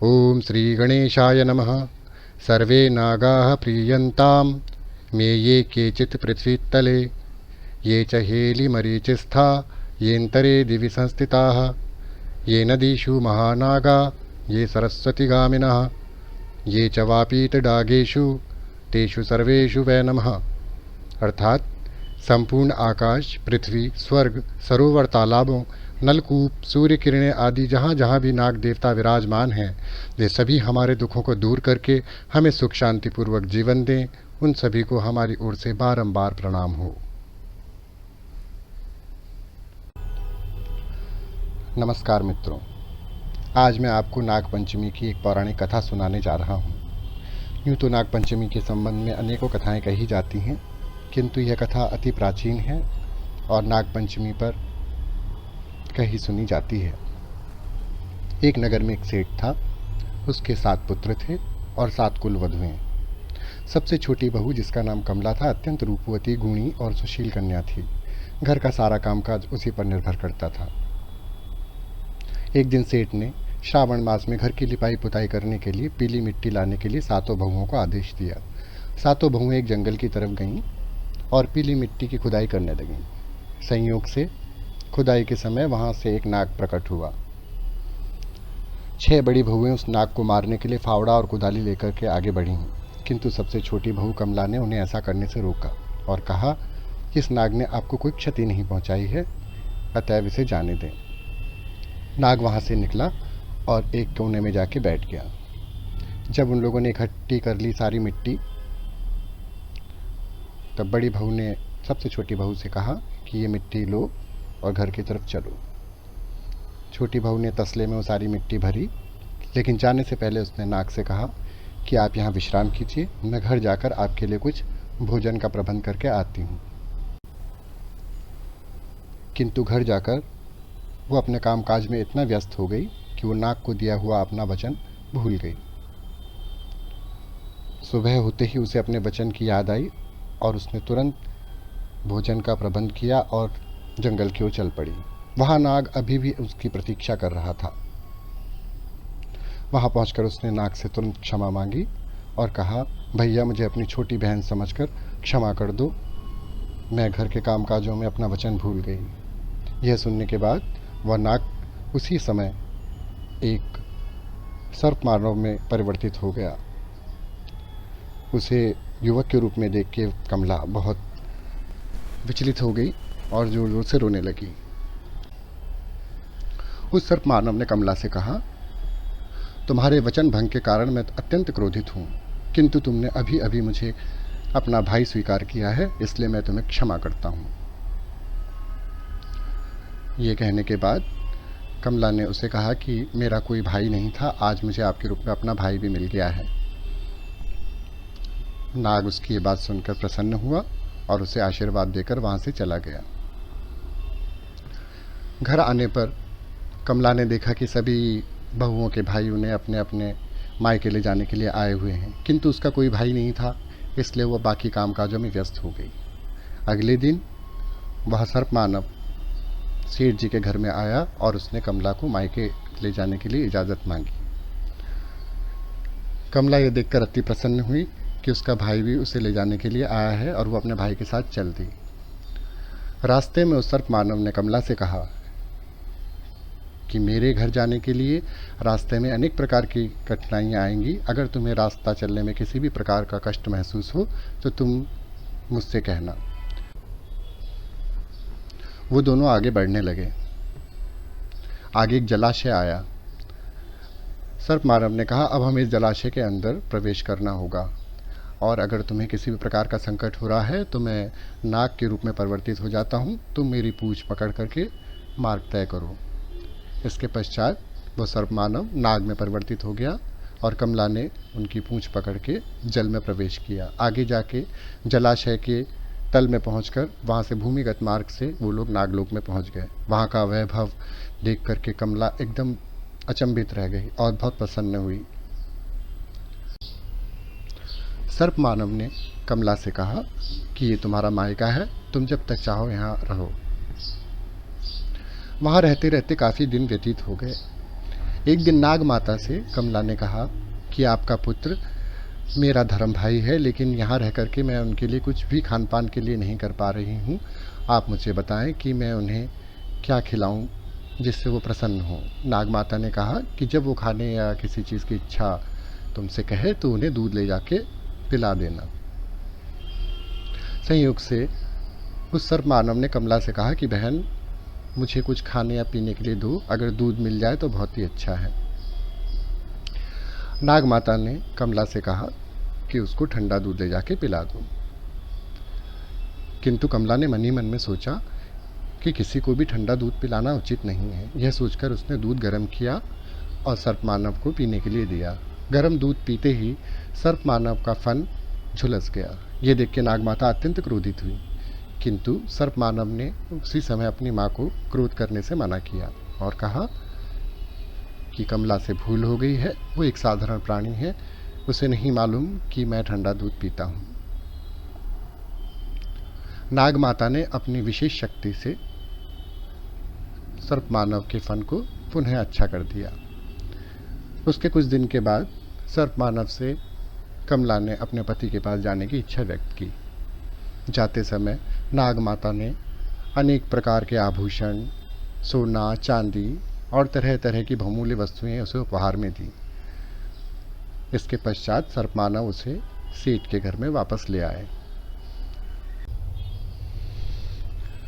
ओम श्री गणेशाय नमः। सर्वे नागाः प्रीयन्तां मे ये केचित् पृथ्वीतले ये च हेलिमरीचिस्था येऽन्तरे दिवि संस्थिताः ये नदीषु महानागा ये सरस्वतीगामिनः ये च वापीतडागेषु तेषु सर्वेषु वै नमः। अर्थात संपूर्ण आकाश, पृथ्वी, स्वर्ग, सरोवर, तालाबों, नलकूप, सूर्य किरणें आदि जहाँ जहाँ भी नाग देवता विराजमान हैं, वे सभी हमारे दुखों को दूर करके हमें सुख शांतिपूर्वक जीवन दें। उन सभी को हमारी ओर से बारंबार प्रणाम हो। नमस्कार मित्रों, आज मैं आपको नागपंचमी की एक पौराणिक कथा सुनाने जा रहा हूँ। यूँ तो नागपंचमी के संबंध में अनेकों कथाएं कही जाती हैं, किंतु यह कथा अति प्राचीन है और नागपंचमी पर कही सुनी जाती है। एक नगर में एक सेठ था। उसके 7 पुत्र थे और 7 कुलवधुएं। सबसे छोटी बहू, जिसका नाम कमला था, अत्यंत रूपवती, गुणी और सुशील कन्या थी। घर का सारा कामकाज उसी पर निर्भर करता था। एक दिन सेठ ने श्रावण मास में घर की लिपाई पुताई करने के लिए पीली मिट्टी लाने के लिए 7 बहुओं को आदेश दिया। 7 बहुएं एक जंगल की तरफ गईं और पीली मिट्टी की खुदाई करने लगीं। संयोग से खुदाई के समय वहां से एक नाग प्रकट हुआ। 6 बड़ी बहुएं उस नाग को मारने के लिए फावड़ा और कुदाली लेकर के आगे बढ़ीं, किंतु सबसे छोटी बहू कमला ने उन्हें ऐसा करने से रोका और कहा, इस नाग ने आपको कोई क्षति नहीं पहुंचाई है, अतएव इसे जाने दें। नाग वहां से निकला और एक कोने में जाके बैठ गया। जब उन लोगों ने इकट्ठी कर ली सारी मिट्टी, तब बड़ी बहू ने सबसे छोटी बहू से कहा कि ये मिट्टी लो और घर की तरफ चलो। छोटी बहू ने तसले में वो सारी मिट्टी भरी, लेकिन जाने से पहले उसने नाग से कहा कि आप यहाँ विश्राम कीजिए, मैं घर जाकर आपके लिए कुछ भोजन का प्रबंध करके आती हूँ। किंतु घर जाकर वो अपने कामकाज में इतना व्यस्त हो गई कि वो नाग को दिया हुआ अपना वचन भूल गई। सुबह होते ही उसे अपने वचन की याद आई और उसने तुरंत भोजन का प्रबंध किया और जंगल की ओर चल पड़ी। वहां नाग अभी भी उसकी प्रतीक्षा कर रहा था। वहां पहुंचकर उसने नाग से तुरंत क्षमा मांगी और कहा, भैया मुझे अपनी छोटी बहन समझकर क्षमा कर दो, मैं घर के कामकाजों में अपना वचन भूल गई। यह सुनने के बाद वह नाग उसी समय एक सर्प मानव में परिवर्तित हो गया। उसे युवक के रूप में देख के कमला बहुत विचलित हो गई और जोर जोर से रोने लगी। उस सर्प मानव ने कमला से कहा, तुम्हारे वचन भंग के कारण मैं अत्यंत क्रोधित हूँ, किंतु तुमने अभी अभी मुझे अपना भाई स्वीकार किया है, इसलिए मैं तुम्हें क्षमा करता हूँ। ये कहने के बाद कमला ने उसे कहा कि मेरा कोई भाई नहीं था, आज मुझे आपके रूप में अपना भाई भी मिल गया है। नाग उसकी ये बात सुनकर प्रसन्न हुआ और उसे आशीर्वाद देकर वहां से चला गया। घर आने पर कमला ने देखा कि सभी बहुओं के भाई उन्हें अपने अपने मायके ले जाने के लिए आए हुए हैं, किंतु उसका कोई भाई नहीं था, इसलिए वह बाकी कामकाजों में व्यस्त हो गई। अगले दिन वह सर्प मानव सेठ जी के घर में आया और उसने कमला को मायके ले जाने के लिए इजाज़त मांगी। कमला ये देखकर अति प्रसन्न हुई कि उसका भाई भी उसे ले जाने के लिए आया है और वो अपने भाई के साथ चल दी। रास्ते में उस सर्प मानव ने कमला से कहा कि मेरे घर जाने के लिए रास्ते में अनेक प्रकार की कठिनाइयाँ आएंगी, अगर तुम्हें रास्ता चलने में किसी भी प्रकार का कष्ट महसूस हो तो तुम मुझसे कहना। वो दोनों आगे बढ़ने लगे। आगे एक जलाशय आया। सर्प मानव ने कहा, अब हमें इस जलाशय के अंदर प्रवेश करना होगा और अगर तुम्हें किसी भी प्रकार का संकट हो रहा है तो मैं नाग के रूप में परिवर्तित हो जाता हूँ, तुम मेरी पूंछ पकड़ करके मार्ग तय करो। इसके पश्चात वो सर्प मानव नाग में परिवर्तित हो गया और कमला ने उनकी पूंछ पकड़ के जल में प्रवेश किया। आगे जाके जलाशय के तल में पहुंचकर वहां से भूमिगत मार्ग से वो लोग नागलोक में पहुंच गए। वहां का वैभव देख करके कमला एकदम अचंभित रह गई और बहुत प्रसन्न हुई। सर्प मानव ने कमला से कहा कि ये तुम्हारा मायका है, तुम जब तक चाहो यहाँ रहो। वहाँ रहते रहते काफ़ी दिन व्यतीत हो गए। एक दिन नाग माता से कमला ने कहा कि आपका पुत्र मेरा धर्म भाई है, लेकिन यहाँ रह कर के मैं उनके लिए कुछ भी खान पान के लिए नहीं कर पा रही हूँ। आप मुझे बताएं कि मैं उन्हें क्या खिलाऊं जिससे वो प्रसन्न हो। नाग माता ने कहा कि जब वो खाने या किसी चीज़ की इच्छा तुमसे कहे तो उन्हें दूध ले जाके पिला देना। संयोग से उस सर्प मानव ने कमला से कहा कि बहन, मुझे कुछ खाने या पीने के लिए दो, अगर दूध मिल जाए तो बहुत ही अच्छा है। नाग माता ने कमला से कहा कि उसको ठंडा दूध ले जाके पिला दो, किंतु कमला ने मन ही मन में सोचा कि किसी को भी ठंडा दूध पिलाना उचित नहीं है। यह सोचकर उसने दूध गर्म किया और सर्प मानव को पीने के लिए दिया। गर्म दूध पीते ही सर्प मानव का फन झुलस गया। ये देख के नाग माता अत्यंत क्रोधित हुई, किंतु सर्प मानव ने उसी समय अपनी माँ को क्रोध करने से मना किया और कहा कि कमला से भूल हो गई है, वो एक साधारण प्राणी है, उसे नहीं मालूम कि मैं ठंडा दूध पीता हूँ। नाग माता ने अपनी विशेष शक्ति से सर्प मानव के फन को पुनः अच्छा कर दिया। उसके कुछ दिन के बाद सर्प मानव से कमला ने अपने पति के पास जाने की इच्छा व्यक्त की। जाते समय नाग माता ने अनेक प्रकार के आभूषण, सोना, चांदी और तरह तरह की बहुमूल्य वस्तुएं उसे उपहार में दी। इसके पश्चात सर्प मानव उसे सेठ के घर में वापस ले आए।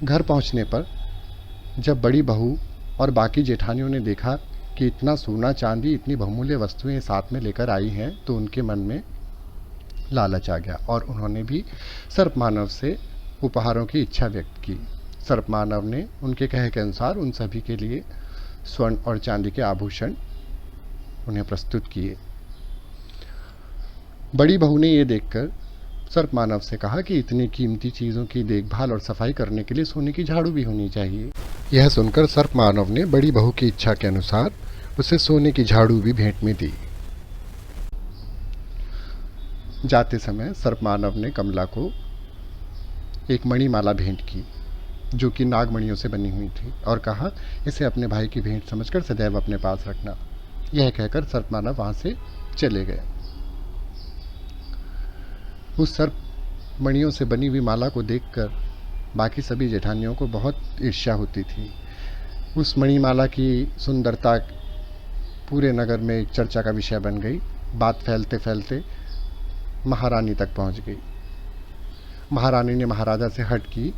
घर पहुंचने पर जब बड़ी बहू और बाकी जेठानियों ने देखा कि इतना सोना चांदी, इतनी बहुमूल्य वस्तुएं साथ में लेकर आई हैं, तो उनके मन में लालच आ गया और उन्होंने भी सर्प मानव से उपहारों की इच्छा व्यक्त की। सर्प मानव ने उनके कहे के अनुसार उन सभी के लिए स्वर्ण और चांदी के आभूषण उन्हें प्रस्तुत किए। बड़ी बहू ने यह देखकर सर्प मानव से कहा कि इतनी कीमती चीज़ों की देखभाल और सफाई करने के लिए सोने की झाड़ू भी होनी चाहिए। यह सुनकर सर्प मानव ने बड़ी बहू की इच्छा के अनुसार उसे सोने की झाड़ू भी भेंट में दी। जाते समय सर्प मानव ने कमला को एक मणिमाला भेंट की, जो कि नागमणियों से बनी हुई थी, और कहा इसे अपने भाई की भेंट समझकर सदैव अपने पास रखना। यह कहकर सर्प मानव वहां से चले गए। उस सर्प मणियों से बनी हुई माला को देखकर बाकी सभी जेठानियों को बहुत ईर्ष्या होती थी। उस मणिमाला की सुंदरता पूरे नगर में एक चर्चा का विषय बन गई। बात फैलते फैलते महारानी तक पहुंच गई। महारानी ने महाराजा से हट की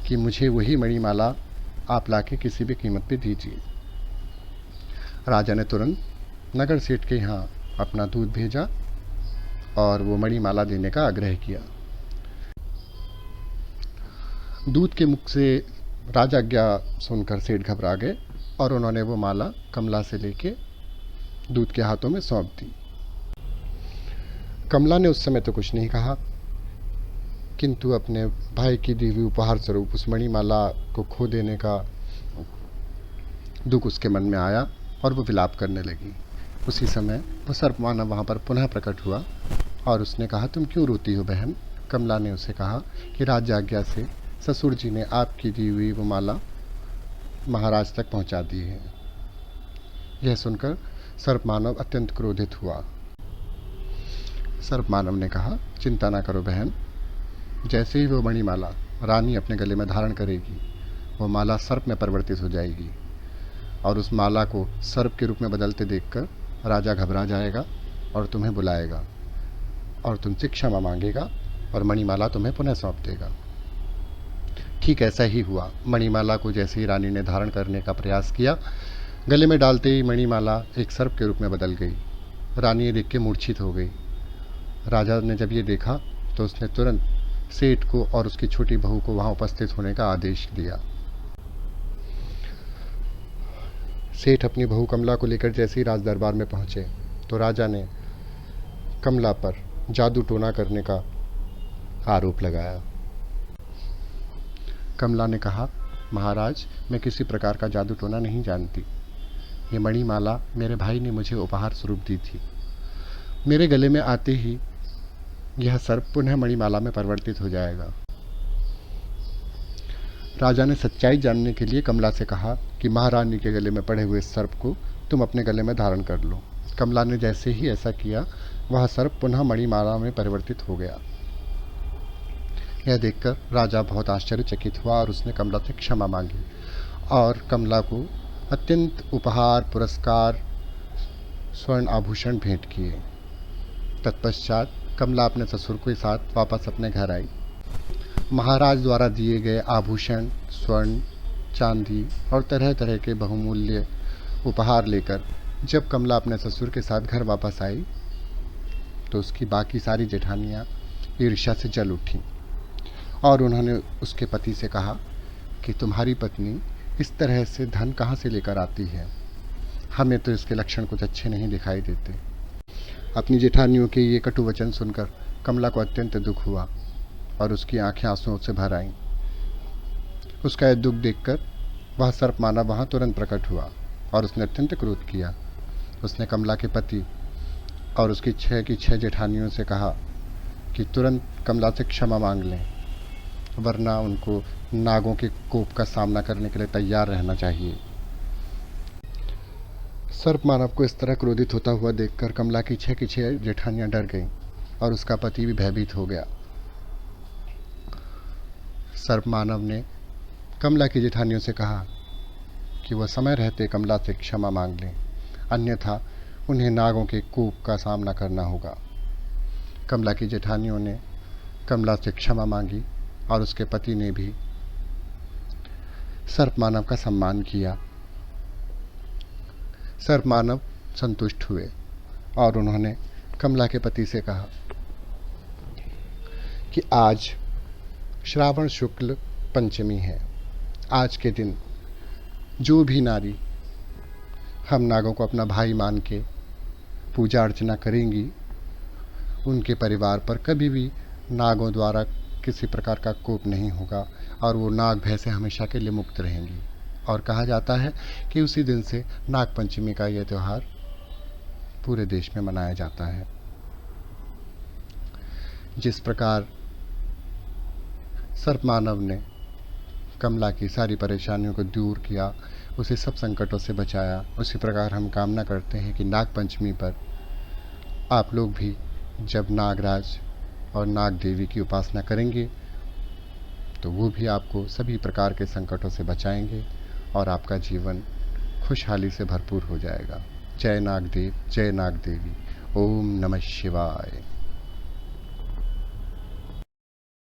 कि मुझे वही मणिमाला आप लाके किसी भी कीमत पे दीजिए। राजा ने तुरंत नगर सेठ के यहाँ अपना दूध भेजा और वो मणिमाला देने का आग्रह किया। दूध के मुख से राजाज्ञा सुनकर सेठ घबरा गए और उन्होंने वो माला कमला से लेके दूध के हाथों में सौंप दी। कमला ने उस समय तो कुछ नहीं कहा, किंतु अपने भाई की दी हुई उपहार स्वरूप उस मणिमाला को खो देने का दुख उसके मन में आया और वो विलाप करने लगी। उसी समय वो सर्प मानव वहाँ पर पुनः प्रकट हुआ और उसने कहा, तुम क्यों रोती हो बहन? कमला ने उसे कहा कि राजाज्ञा से ससुर जी ने आपकी दी हुई वो माला महाराज तक पहुँचा दी है। यह सुनकर सर्प मानव अत्यंत क्रोधित हुआ। सर्प मानव ने कहा, चिंता ना करो बहन, जैसे ही वो मणिमाला रानी अपने गले में धारण करेगी, वो माला सर्प में परिवर्तित हो जाएगी और उस माला को सर्प के रूप में बदलते देखकर राजा घबरा जाएगा और तुम्हें बुलाएगा और तुमसे क्षमा मांगेगा और मणिमाला तुम्हें पुनः सौंप देगा। ठीक ऐसा ही हुआ। मणिमाला को जैसे ही रानी ने धारण करने का प्रयास किया, गले में डालते ही मणिमाला एक सर्प के रूप में बदल गई। रानी ये देख के मूर्छित हो गई। राजा ने जब ये देखा तो उसने तुरंत सेठ को और उसकी छोटी बहू को वहां उपस्थित होने का आदेश दिया। सेठ अपनी बहू कमला को लेकर जैसे ही राज दरबार में पहुंचे तो राजा ने कमला पर जादू टोना करने का आरोप लगाया। कमला ने कहा, महाराज, मैं किसी प्रकार का जादू टोना नहीं जानती। ये मणिमाला मेरे भाई ने मुझे उपहार स्वरूप दी थी। मेरे गले में आते ही यह सर्प पुनः मणिमाला में परिवर्तित हो जाएगा। राजा ने सच्चाई जानने के लिए कमला से कहा कि महारानी के गले में पड़े हुए सर्प को तुम अपने गले में धारण कर लो। कमला ने जैसे ही ऐसा किया, वह सर्प पुनः मणिमाला में परिवर्तित हो गया। यह देखकर राजा बहुत आश्चर्यचकित हुआ और उसने कमला से क्षमा मांगी और कमला को अत्यंत उपहार, पुरस्कार, स्वर्ण आभूषण भेंट किए। तत्पश्चात कमला अपने ससुर के साथ वापस अपने घर आई। महाराज द्वारा दिए गए आभूषण, स्वर्ण, चांदी और तरह तरह के बहुमूल्य उपहार लेकर जब कमला अपने ससुर के साथ घर वापस आई तो उसकी बाकी सारी जेठानियाँ ईर्ष्या से जल उठीं और उन्होंने उसके पति से कहा कि तुम्हारी पत्नी इस तरह से धन कहाँ से लेकर आती है, हमें तो इसके लक्षण कुछ अच्छे नहीं दिखाई देते। अपनी जेठानियों के ये कटु वचन सुनकर कमला को अत्यंत दुख हुआ और उसकी आंखें आंसुओं से भर आईं। उसका यह दुख देखकर वह सर्प मानव वहाँ तुरंत प्रकट हुआ और उसने अत्यंत क्रोध किया। उसने कमला के पति और उसकी 6 की 6 जेठानियों से कहा कि तुरंत कमला से क्षमा मांग लें, वरना उनको नागों के कोप का सामना करने के लिए तैयार रहना चाहिए। सर्प मानव को इस तरह क्रोधित होता हुआ देखकर कमला की 6 की 6 जेठानियां डर गईं और उसका पति भी भयभीत हो गया। सर्प मानव ने कमला की जेठानियों से कहा कि वह समय रहते कमला से क्षमा मांग लें, अन्यथा उन्हें नागों के कोप का सामना करना होगा। कमला की जेठानियों ने कमला से क्षमा मांगी और उसके पति ने भी सर्प मानव का सम्मान किया। सर्प मानव संतुष्ट हुए और उन्होंने कमला के पति से कहा कि आज श्रावण शुक्ल पंचमी है। आज के दिन जो भी नारी हम नागों को अपना भाई मान के पूजा अर्चना करेंगी, उनके परिवार पर कभी भी नागों द्वारा किसी प्रकार का कोप नहीं होगा और वो नाग भय से हमेशा के लिए मुक्त रहेंगी। और कहा जाता है कि उसी दिन से नाग पंचमी का यह त्यौहार पूरे देश में मनाया जाता है। जिस प्रकार सर्प मानव ने कमला की सारी परेशानियों को दूर किया, उसे सब संकटों से बचाया, उसी प्रकार हम कामना करते हैं कि नाग पंचमी पर आप लोग भी जब नागराज और नाग देवी की उपासना करेंगे तो वो भी आपको सभी प्रकार के संकटों से बचाएंगे और आपका जीवन खुशहाली से भरपूर हो जाएगा। जय नागदेव, जय नाग देवी। ओम नमः शिवाय।